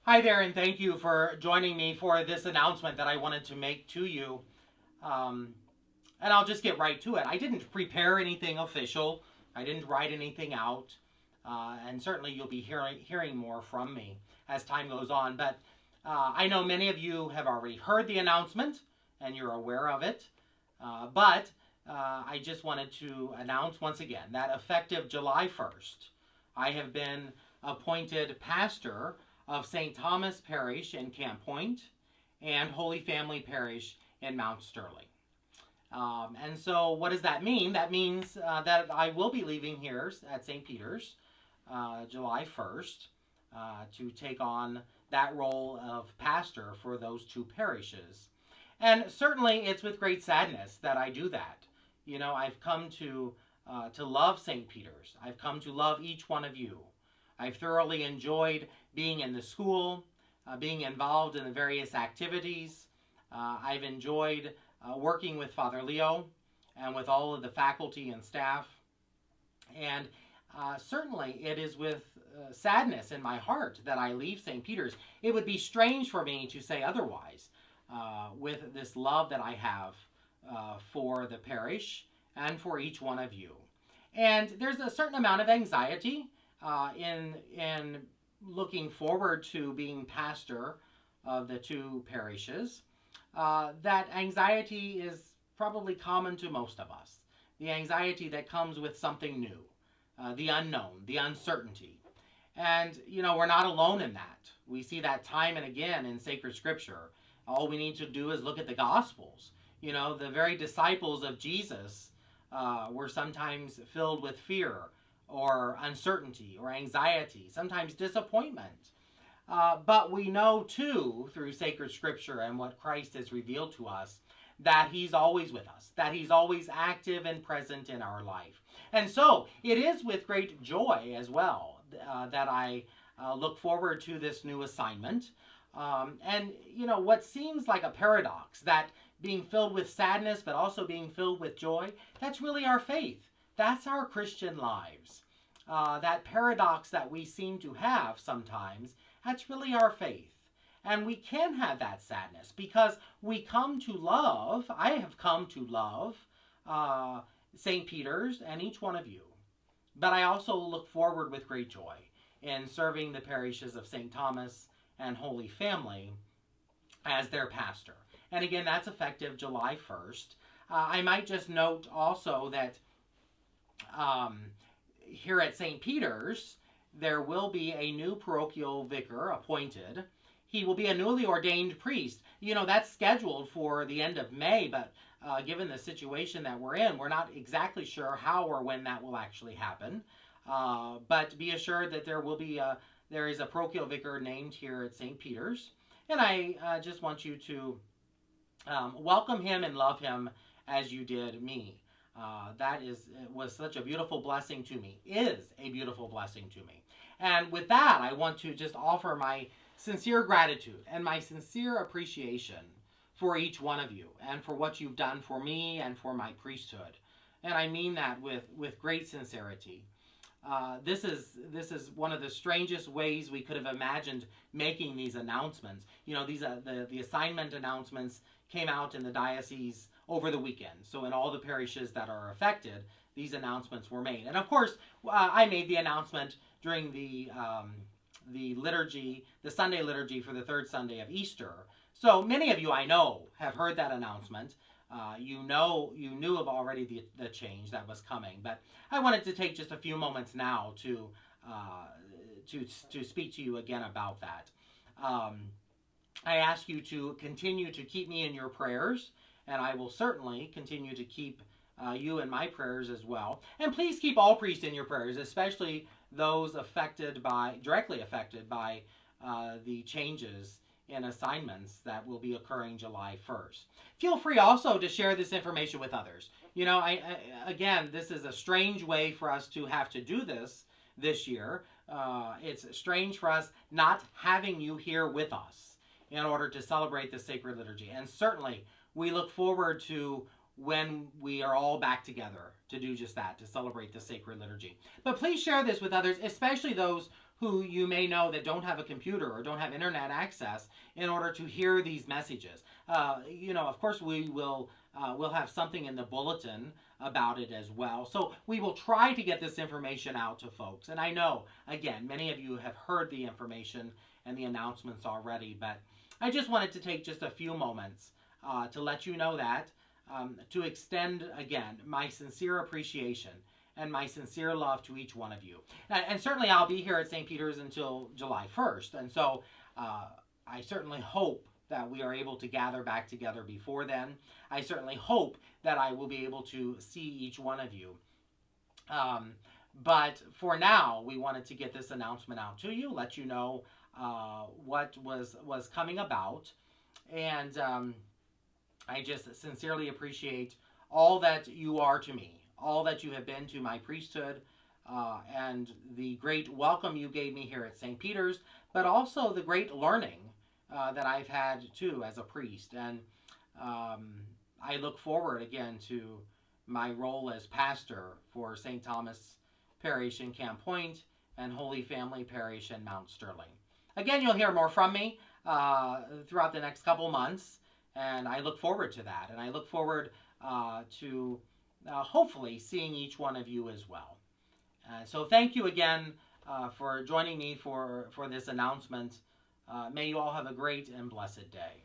Hi there, and thank you for joining me for this announcement that I wanted to make to you. Um, and I'll just get right to it. I didn't prepare anything official, I didn't write anything out, and certainly you'll be hearing more from me as time goes on. But I know many of you have already heard the announcement and you're aware of it. But I just wanted to announce once again that effective July 1st, I have been appointed pastor of St. Thomas Parish in Camp Point and Holy Family Parish in Mount Sterling. And so, what does that mean? That means that I will be leaving here at St. Peter's July 1st to take on that role of pastor for those two parishes. And certainly, it's with great sadness that I do that. You know, I've come to love St. Peter's. I've come to love each one of you. I've thoroughly enjoyed being in the school, being involved in the various activities. I've enjoyed working with Father Leo and with all of the faculty and staff. And certainly it is with sadness in my heart that I leave St. Peter's. It would be strange for me to say otherwise with this love that I have for the parish and for each one of you. And there's a certain amount of anxiety in looking forward to being pastor of the two parishes. That anxiety is probably common to most of us. The anxiety that comes with something new, the unknown, the uncertainty. And, you know, we're not alone in that. We see that time and again in sacred scripture. All we need to do is look at the Gospels. You know, the very disciples of Jesus were sometimes filled with fear or uncertainty or anxiety, sometimes disappointment. But we know too, through sacred scripture and what Christ has revealed to us, that he's always with us, that he's always active and present in our life. And so it is with great joy as well that I look forward to this new assignment. And, you know, what seems like a paradox, that being filled with sadness but also being filled with joy, that's really our faith. That's our Christian lives. That paradox that we seem to have sometimes, that's really our faith. And we can have that sadness because we come to love, I have come to love St. Peter's and each one of you. But I also look forward with great joy in serving the parishes of St. Thomas and Holy Family as their pastor. And again, that's effective July 1st. I might just note also that here at St. Peter's, there will be a new parochial vicar appointed. He will be a newly ordained priest. You know, that's scheduled for the end of May, but given the situation that we're in, we're not exactly sure how or when that will actually happen. But be assured that there is a parochial vicar named here at St. Peter's. And I just want you to welcome him and love him as you did me. Was such a beautiful blessing to me, is a beautiful blessing to me. And with that, I want to just offer my sincere gratitude and my sincere appreciation for each one of you and for what you've done for me and for my priesthood. And I mean that with great sincerity. This is one of the strangest ways we could have imagined making these announcements. You know, the assignment announcements came out in the diocese over the weekend. So in all the parishes that are affected, these announcements were made. And of course, I made the announcement during the liturgy, the Sunday liturgy for the third Sunday of Easter. So many of you I know have heard that announcement. You knew of already the change that was coming. But I wanted to take just a few moments now to speak to you again about that. I ask you to continue to keep me in your prayers, and I will certainly continue to keep you in my prayers as well. And please keep all priests in your prayers, especially those directly affected by the changes in assignments that will be occurring July 1st. Feel free also to share this information with others. You know, again, this is a strange way for us to have to do this year. It's strange for us not having you here with us in order to celebrate the sacred liturgy. And certainly, we look forward to when we are all back together to do just that, to celebrate the sacred liturgy. But please share this with others, especially those who you may know that don't have a computer or don't have internet access in order to hear these messages. Of course, we'll have something in the bulletin about it as well. So we will try to get this information out to folks. And I know, again, many of you have heard the information and the announcements already, but I just wanted to take just a few moments to let you know that, to extend, again, my sincere appreciation and my sincere love to each one of you. And certainly I'll be here at St. Peter's until July 1st. And so I certainly hope that we are able to gather back together before then. I certainly hope that I will be able to see each one of you. But for now, we wanted to get this announcement out to you, let you know what was coming about. And I just sincerely appreciate all that you are to me, all that you have been to my priesthood, and the great welcome you gave me here at St. Peter's, but also the great learning that I've had too as a priest. And I look forward again to my role as pastor for St. Thomas Parish in Camp Point and Holy Family Parish in Mount Sterling. Again, you'll hear more from me throughout the next couple months, and I look forward to that. And I look forward to hopefully seeing each one of you as well. So thank you again for joining me for this announcement. May you all have a great and blessed day.